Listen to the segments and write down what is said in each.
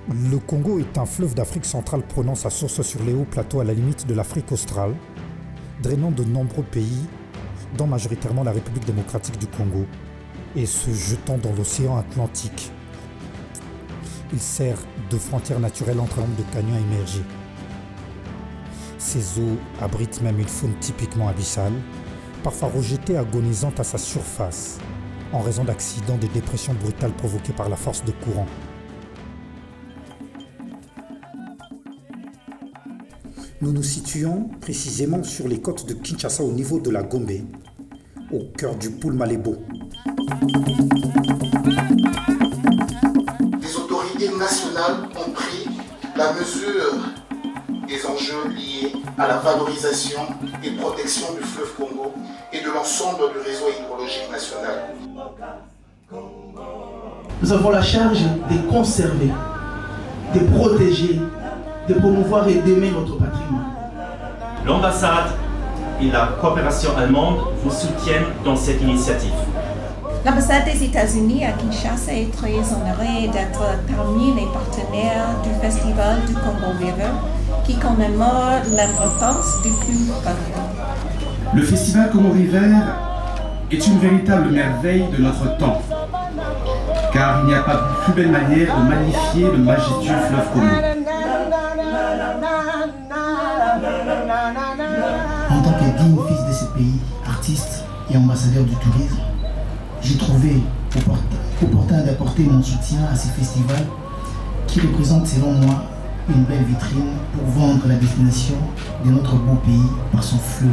Le Congo est un fleuve d'Afrique centrale prenant sa source sur les hauts plateaux à la limite de l'Afrique australe, drainant de nombreux pays, dont majoritairement la République démocratique du Congo, et se jetant dans l'océan Atlantique. Il sert de frontière naturelle entre un nombre de canyons émergés. Ces eaux abritent même une faune typiquement abyssale, parfois rejetée agonisante à sa surface, en raison d'accidents de dépression brutales provoqués par la force de courant. Nous nous situons précisément sur les côtes de Kinshasa au niveau de la Gombe, au cœur du pôle Malébo. Les autorités nationales ont pris la mesure des enjeux liés à la valorisation et protection du fleuve Congo et de l'ensemble du réseau hydrologique national. Nous avons la charge de conserver, de protéger, de promouvoir et d'aimer notre patrimoine. L'ambassade et la coopération allemande vous soutiennent dans cette initiative. L'ambassade des États-Unis à Kinshasa est très honorée d'être parmi les partenaires du Festival du Congo River qui commémore l'importance du fleuve Congo. Le Festival Congo River est une véritable merveille de notre temps, car il n'y a pas de plus belle manière de magnifier le majestueux fleuve Congo. En tant que digne fils de ce pays, artiste et ambassadeur du tourisme, j'ai trouvé opportun d'apporter mon soutien à ce festival qui représente selon moi une belle vitrine pour vendre la destination de notre beau pays par son fleuve.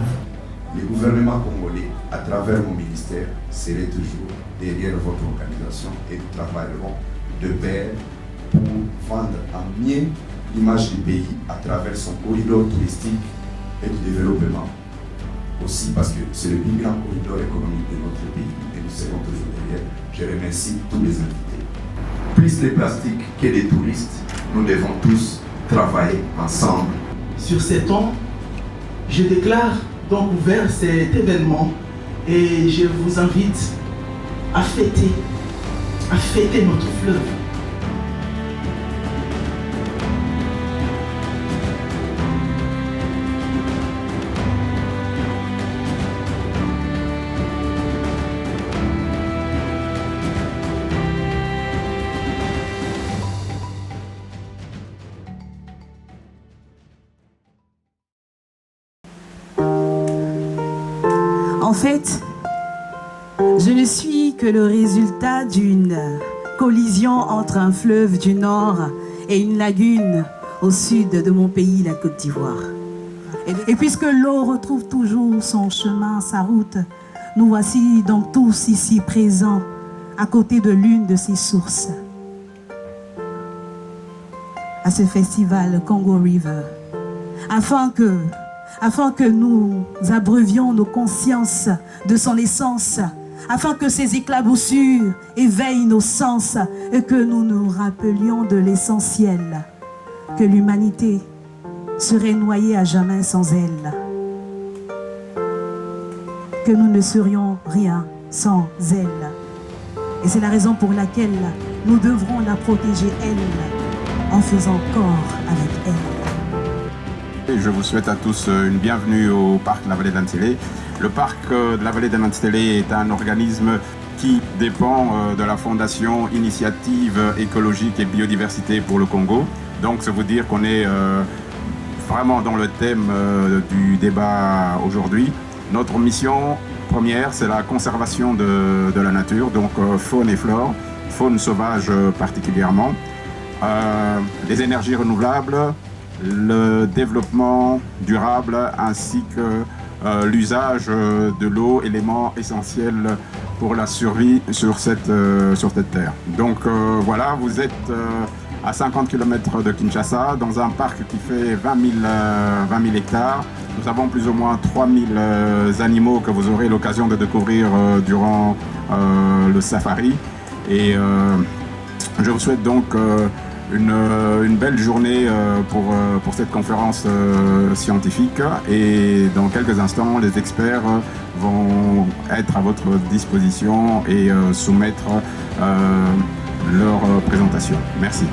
Le gouvernement congolais, à travers mon ministère, serait toujours derrière votre organisation et nous travaillerons de pair pour vendre en mieux l'image du pays à travers son corridor touristique et du développement. Aussi parce que c'est le plus grand corridor économique de notre pays et nous serons toujours derrière. Je remercie tous les invités. Plus les plastiques que les touristes, nous devons tous travailler ensemble. Sur ces temps, je déclare donc ouvert cet événement et je vous invite à fêter notre fleuve. En fait, je ne suis que le résultat d'une collision entre un fleuve du nord et une lagune au sud de mon pays, la Côte d'Ivoire. Et puisque l'eau retrouve toujours son chemin, sa route, nous voici donc tous ici présents à côté de l'une de ces sources, à ce festival Congo River, afin que nous abreuvions nos consciences de son essence, afin que ces éclaboussures éveillent nos sens et que nous nous rappelions de l'essentiel, que l'humanité serait noyée à jamais sans elle, que nous ne serions rien sans elle. Et c'est la raison pour laquelle nous devrons la protéger, elle, en faisant corps avec elle. Et je vous souhaite à tous une bienvenue au parc de la Vallée d'Antélé. Le parc de la Vallée d'Antélé est un organisme qui dépend de la Fondation Initiative écologique et biodiversité pour le Congo. Donc ça veut dire qu'on est vraiment dans le thème du débat aujourd'hui. Notre mission première, c'est la conservation de la nature, donc faune et flore, faune sauvage particulièrement, les énergies renouvelables, le développement durable ainsi que l'usage de l'eau, élément essentiel pour la survie sur cette terre. Donc voilà, vous êtes à 50 km de Kinshasa, dans un parc qui fait 20 000 hectares. Nous avons plus ou moins 3000 animaux que vous aurez l'occasion de découvrir durant le safari. Et je vous souhaite donc une belle journée pour cette conférence scientifique. Et dans quelques instants, les experts vont être à votre disposition et soumettre leur présentation. Merci.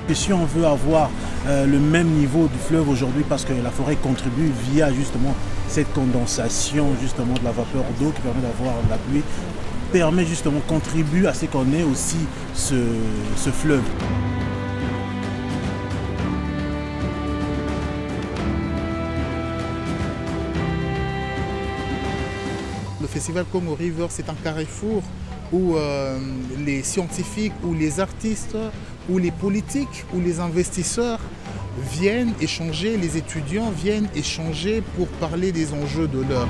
que si on veut avoir le même niveau du fleuve aujourd'hui, parce que la forêt contribue via justement cette condensation justement de la vapeur d'eau qui permet d'avoir la pluie, permet justement, contribue à ce qu'on ait aussi ce fleuve. Le festival Congo River, c'est un carrefour où les scientifiques, ou les artistes, ou les politiques, ou les investisseurs viennent échanger, les étudiants viennent échanger pour parler des enjeux de l'heure.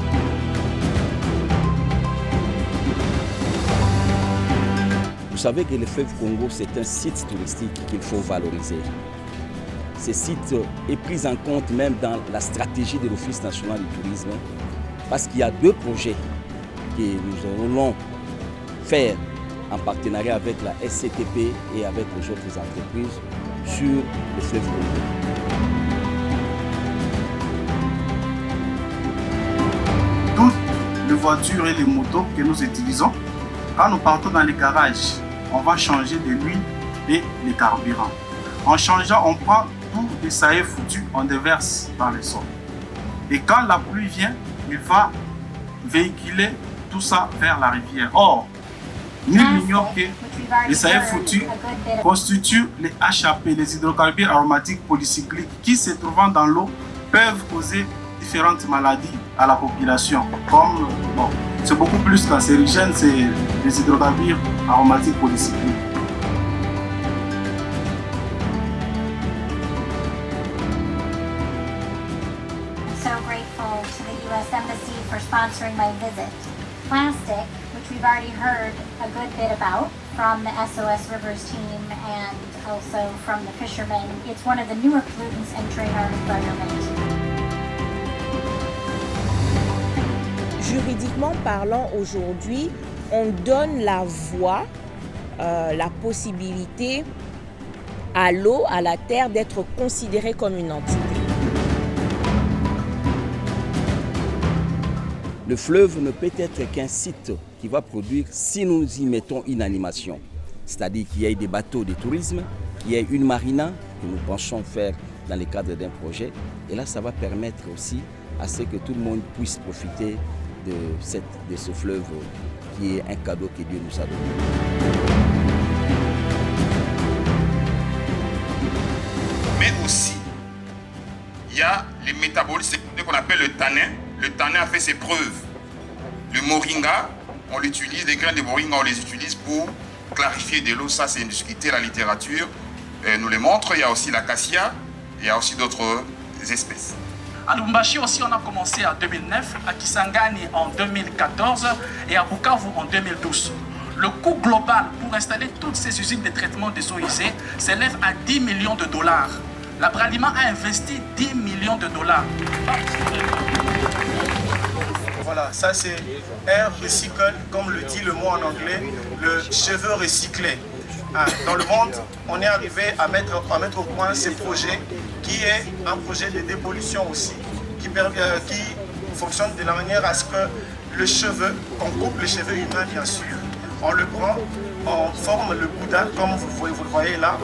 Vous savez que le fleuve Congo, c'est un site touristique qu'il faut valoriser. Ce site est pris en compte même dans la stratégie de l'Office national du tourisme, parce qu'il y a 2 projets que nous allons faire en partenariat avec la SCTP et avec les autres entreprises sur le fleuve Congo. Toutes les voitures et les motos que nous utilisons, quand nous partons dans les garages, on va changer de l'huile et les carburants. En changeant, on prend tout les saillets foutus, on déverse dans le sol. Et quand la pluie vient, il va véhiculer tout ça vers la rivière. Or, nul n'ignore que les saillets foutus constituent les HAP, les hydrocarbures aromatiques polycycliques, qui se trouvant dans l'eau peuvent causer différentes maladies à la population. Comme, c'est beaucoup plus cancérigène, c'est les hydrocarbures aromatiques polycycliques. So grateful to the U.S. Embassy for sponsoring my visit. Plastic, which we've already heard a good bit about from the SOS Rivers team and also from the fishermen, it's one of the newer pollutants entering our environment. Juridiquement parlant, aujourd'hui, on donne la voie, la possibilité à l'eau, à la terre, d'être considérée comme une entité. Le fleuve ne peut être qu'un site qui va produire si nous y mettons une animation. C'est-à-dire qu'il y ait des bateaux de tourisme, qu'il y ait une marina que nous pensons faire dans le cadre d'un projet. Et là, ça va permettre aussi à ce que tout le monde puisse profiter de ce fleuve qui est un cadeau que Dieu nous a donné. Mais aussi, il y a les métaboles, c'est ce qu'on appelle le tanin. Le tanin a fait ses preuves. Le moringa, on l'utilise, les graines de moringa, on les utilise pour clarifier de l'eau. Ça, c'est une discuté, la littérature nous les montre. Il y a aussi l'acacia, il y a aussi d'autres espèces. À Lubumbashi aussi, on a commencé en 2009, à Kisangani en 2014 et à Bukavu en 2012. Le coût global pour installer toutes ces usines de traitement des eaux usées s'élève à 10 millions de dollars. L'Abraliment a investi 10 millions de dollars. Voilà, ça c'est air recycle, comme le dit le mot en anglais, le cheveu recyclé. Dans le monde, on est arrivé à mettre au point ce projet qui est un projet de dépollution aussi, qui fonctionne de la manière à ce que le cheveu, qu'on coupe le cheveu humain bien sûr, on le prend, on forme le boudin, comme vous le voyez là,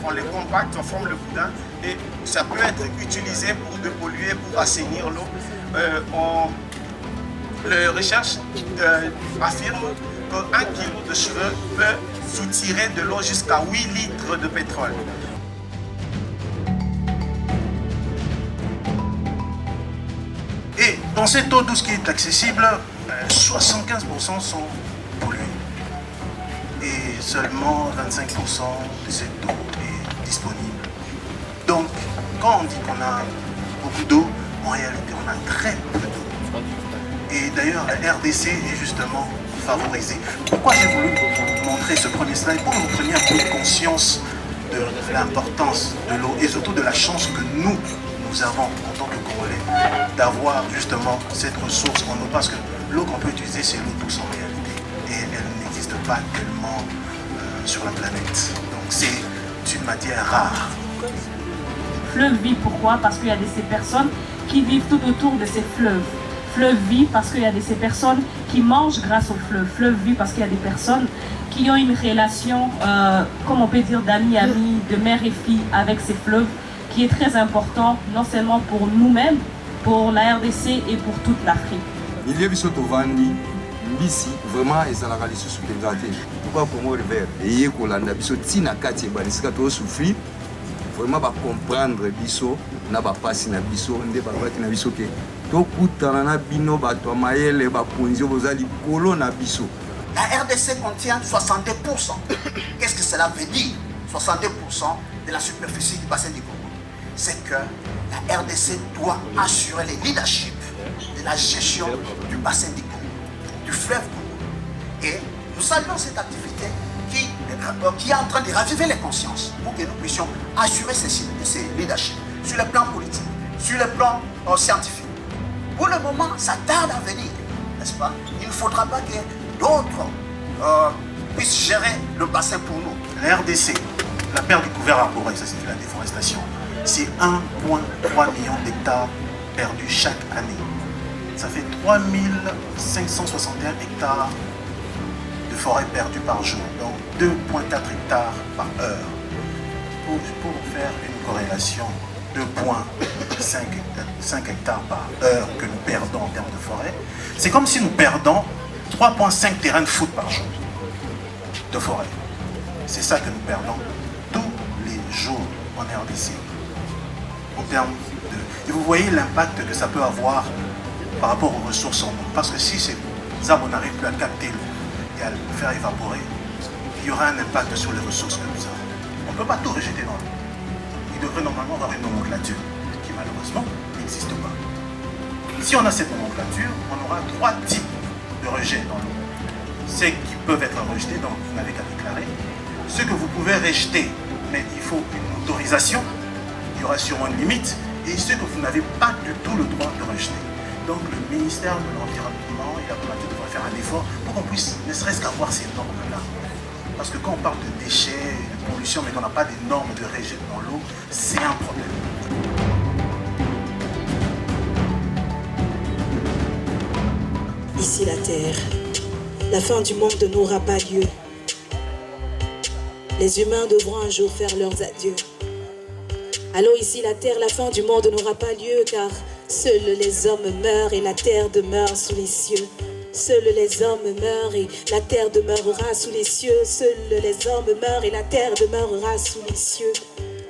on le compacte, on forme le boudin et ça peut être utilisé pour dépolluer, pour assainir l'eau. La recherche affirme qu'un kilo de cheveux peut soutirer de l'eau jusqu'à 8 litres de pétrole. Et dans cette eau douce qui est accessible, 75% sont pollués. Et seulement 25% de cette eau est disponible. Donc, quand on dit qu'on a beaucoup d'eau, en réalité, on a très peu d'eau. Et d'ailleurs, la RDC est justement favorisée. Pourquoi j'ai voulu vous montrer ce premier slide? Pour que vous preniez un peu conscience de l'importance de l'eau et surtout de la chance que nous avons en tant que Congolais d'avoir justement cette ressource en eau. Parce que l'eau qu'on peut utiliser, c'est l'eau douce en réalité. Et elle n'existe pas tellement sur la planète. Donc c'est une matière rare. Fleuve vit pourquoi? Parce qu'il y a ces personnes qui vivent tout autour de ces fleuves. Fleuve vie parce qu'il y a ces personnes qui mangent grâce au fleuve. Fleuve vie parce qu'il y a des personnes qui ont une relation, comme on peut dire, d'amis-amis, de mère et fille avec ces fleuves, qui est très important, non seulement pour nous-mêmes, pour la RDC et pour toute l'Afrique. Il y a ici vraiment ezalaka lisusu mpenza te pourquoi Congo River eye kolanda biso ntina kati ebanisika tosouffrir vraiment bacomprendre biso na bapasi na biso nde babaki na biso ke tokutana na bino bato ya mayele bakonzi boza likolo na biso. La RDC contient 62%. Qu'est-ce que cela veut dire? 62% de la superficie du bassin du Congo. C'est que la RDC doit assurer le leadership de la gestion du bassin du Congo, du fleuve Congo. Et nous saluons cette activité qui est en train de raviver les consciences pour que nous puissions assurer ces leaderships sur le plan politique, sur le plan scientifique. Pour le moment, ça tarde à venir, n'est-ce pas? Il ne faudra pas que d'autres puissent gérer le bassin pour nous. La RDC, la perte du couvert arboré, ça c'est la déforestation, c'est 1,3 million d'hectares perdus chaque année. Ça fait 3561 hectares de forêt perdue par jour, donc 2,4 hectares par heure. Pour faire une corrélation, 2,5 hectares par heure que nous perdons en termes de forêt, c'est comme si nous perdons 3,5 terrains de foot par jour de forêt. C'est ça que nous perdons tous les jours en RDC. En termes de... Et vous voyez l'impact que ça peut avoir par rapport aux ressources en eau. Parce que si ces arbres n'arrivent plus à capter l'eau et à le faire évaporer, il y aura un impact sur les ressources que nous avons. On ne peut pas tout rejeter dans l'eau. Il devrait normalement avoir une nomenclature qui malheureusement n'existe pas. Si on a cette nomenclature, on aura 3 types de rejets dans l'eau. Ceux qui peuvent être rejetés, donc vous n'avez qu'à déclarer. Ceux que vous pouvez rejeter, mais il faut une autorisation, il y aura sûrement une limite, et ceux que vous n'avez pas du tout le droit de rejeter. Donc le ministère de l'Environnement et la primature devrait faire un effort pour qu'on puisse ne serait-ce qu'avoir ces normes-là. Parce que quand on parle de déchets, de pollution, mais qu'on n'a pas des normes de rejet dans l'eau, c'est un problème. Ici la terre, la fin du monde n'aura pas lieu. Les humains devront un jour faire leurs adieux. Allô, ici la terre, la fin du monde n'aura pas lieu, car seuls les hommes meurent et la terre demeure sous les cieux. Seuls les hommes meurent et la terre demeurera sous les cieux. Seuls les hommes meurent et la terre demeurera sous les cieux.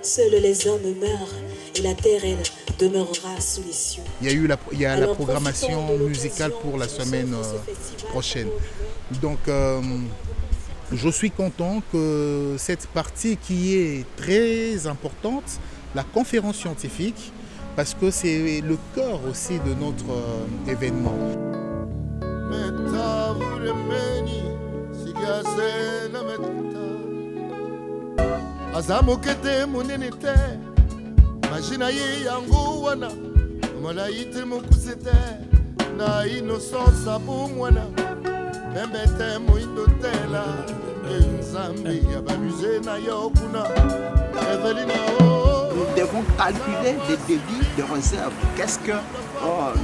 Seuls les hommes meurent et la terre, elle, demeurera sous les cieux. Il y a la programmation musicale pour la semaine prochaine. Donc, je suis content que cette partie qui est très importante, la conférence scientifique, parce que c'est le cœur aussi de notre événement. azamokete monene te magina ye yango wana molai te mokuse te na innocence abo mwana membe te moindo tela nzambe ya bamuse na yo kuna Evelina nous devons calculer les débits de réserve. Qu'est-ce que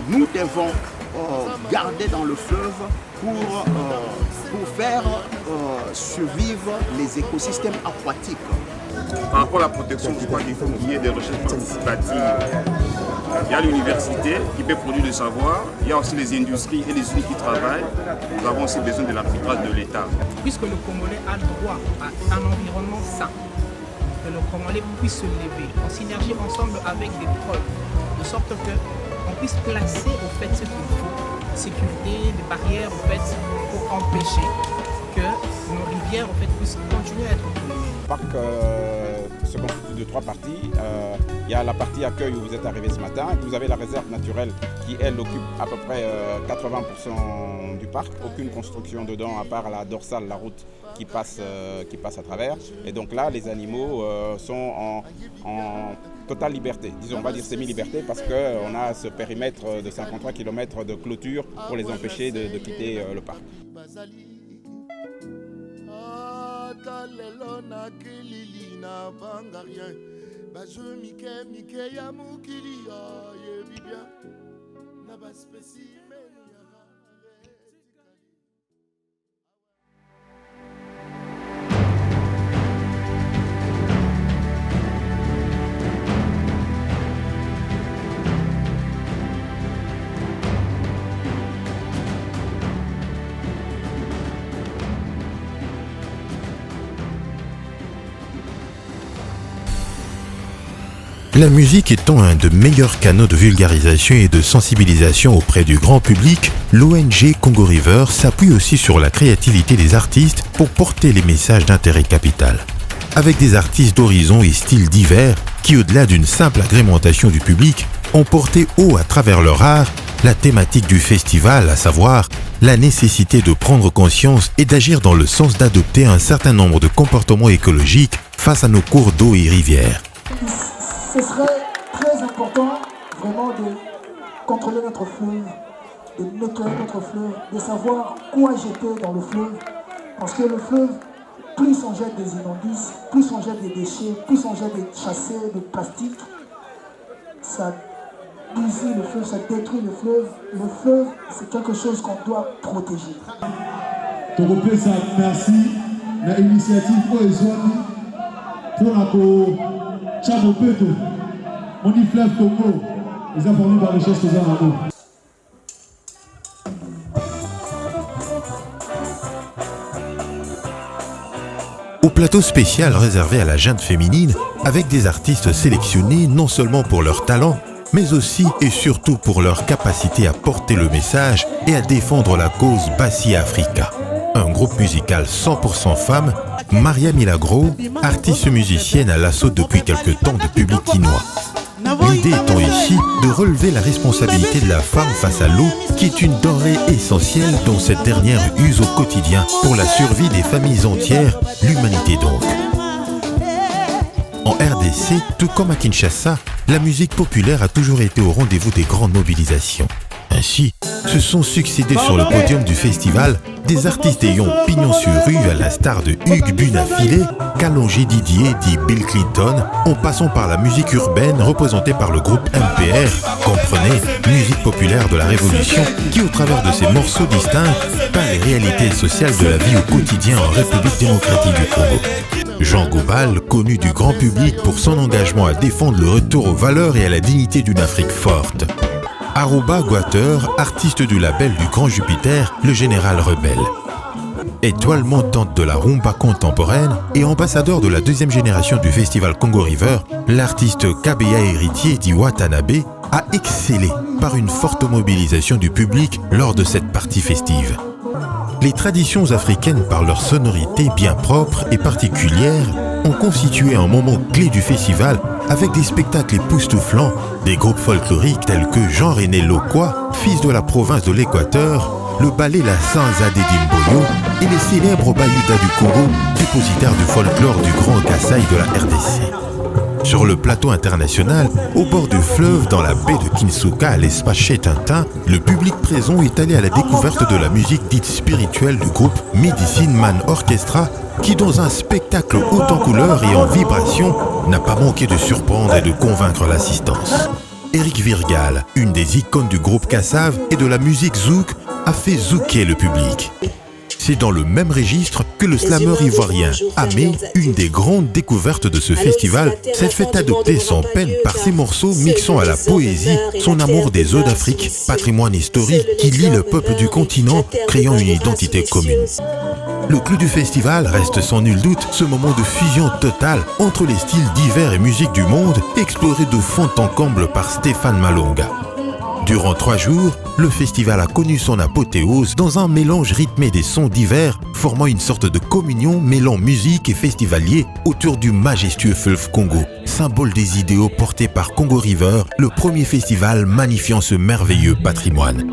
nous devons garder dans le fleuve pour faire survivre les écosystèmes aquatiques. Par rapport à la protection, je crois qu'il faut qu'il y ait des recherches participatives. Il y a l'université qui peut produire du savoir, il y a aussi les industries et les unis qui travaillent. Nous avons aussi besoin de l'arbitrage de l'État. Puisque le Congolais a le droit à un environnement sain, que le Congolais puisse se lever en synergie ensemble avec des preuves, de sorte qu'on puisse placer au fait ce qu'il faut, sécurité, des barrières au fait, pour empêcher que nos rivières au fait, puissent continuer à être polluées. Le parc se constitue de 3 parties. Il y a la partie accueil où vous êtes arrivé ce matin. Vous avez la réserve naturelle qui, elle, occupe à peu près 80% du parc. Aucune construction dedans à part la dorsale, la route qui passe à travers. Et donc là, les animaux sont en totale liberté. Disons, on va dire semi-liberté parce qu'on a ce périmètre de 53 km de clôture pour les empêcher de quitter le parc. lelo na kilili na bangarien bazo mike ya mukili ya yebibia na baspécimen La musique étant un des meilleurs canaux de vulgarisation et de sensibilisation auprès du grand public, l'ONG Congo River s'appuie aussi sur la créativité des artistes pour porter les messages d'intérêt capital. Avec des artistes d'horizons et styles divers qui, au-delà d'une simple agrémentation du public, ont porté haut à travers leur art la thématique du festival, à savoir la nécessité de prendre conscience et d'agir dans le sens d'adopter un certain nombre de comportements écologiques face à nos cours d'eau et rivières. Ce serait très important vraiment de contrôler notre fleuve, de nettoyer notre fleuve, de savoir quoi jeter dans le fleuve. Parce que le fleuve, plus on jette des immondices, plus on jette des déchets, plus on jette des chassés, de plastique, ça bousille le fleuve, ça détruit le fleuve. Le fleuve, c'est quelque chose qu'on doit protéger. Merci. L'initiative Oezwani pour la Chamo Peto, mon fleuve Congo, les informés par les choses que nous Au plateau spécial réservé à la junte féminine, avec des artistes sélectionnés non seulement pour leur talent, mais aussi et surtout pour leur capacité à porter le message et à défendre la cause Bassi Africa. Un groupe musical 100% femmes, Maria Milagro, artiste musicienne à l'assaut depuis quelque temps de public quinois. L'idée étant ici de relever la responsabilité de la femme face à l'eau, qui est une denrée essentielle dont cette dernière use au quotidien pour la survie des familles entières, l'humanité donc. En RDC, tout comme à Kinshasa, la musique populaire a toujours été au rendez-vous des grandes mobilisations. Ainsi, se sont succédés sur le podium du festival des artistes ayant pignon sur rue à l'instar de Hugues Bunafilé, Kalonji Didier dit Bill Clinton, en passant par la musique urbaine représentée par le groupe MPR, comprenez, musique populaire de la Révolution, qui au travers de ses morceaux distincts peint les réalités sociales de la vie au quotidien en République démocratique du Congo. Jean Gobal, connu du grand public pour son engagement à défendre le retour aux valeurs et à la dignité d'une Afrique forte. Aruba Guater, artiste du label du Grand Jupiter, le général rebelle. Étoile montante de la rumba contemporaine et ambassadeur de la deuxième génération du festival Congo River, l'artiste Kabeya Héritier dit Watanabe a excellé par une forte mobilisation du public lors de cette partie festive. Les traditions africaines, par leur sonorité bien propre et particulière, ont constitué un moment clé du festival avec des spectacles époustouflants, des groupes folkloriques tels que Jean-René Lokwa, fils de la province de l'Équateur, le ballet La Sanza des Dimboyo et les célèbres Bayuda du Congo, dépositaires du folklore du Grand Kasaï de la RDC. Sur le plateau international, au bord du fleuve, dans la baie de Kinsuka, à l'espace chez Tintin, le public présent est allé à la découverte de la musique dite spirituelle du groupe Medicine Man Orchestra, qui dans un spectacle haut en couleurs et en vibration, n'a pas manqué de surprendre et de convaincre l'assistance. Eric Virgal, une des icônes du groupe Kassav et de la musique zouk, a fait zouker le public. C'est dans le même registre que le slammer ivoirien Amé, une des grandes découvertes de ce festival, s'est fait adopter sans peine par ses morceaux mixant à la poésie son amour des eaux d'Afrique, patrimoine historique qui lie le peuple du continent, créant une identité commune. Le clou du festival reste sans nul doute ce moment de fusion totale entre les styles divers et musiques du monde, exploré de fond en comble par Stéphane Malonga. Durant 3 jours, le festival a connu son apothéose dans un mélange rythmé des sons divers, formant une sorte de communion mêlant musique et festivalier autour du majestueux fleuve Congo, symbole des idéaux portés par Congo River, le premier festival magnifiant ce merveilleux patrimoine.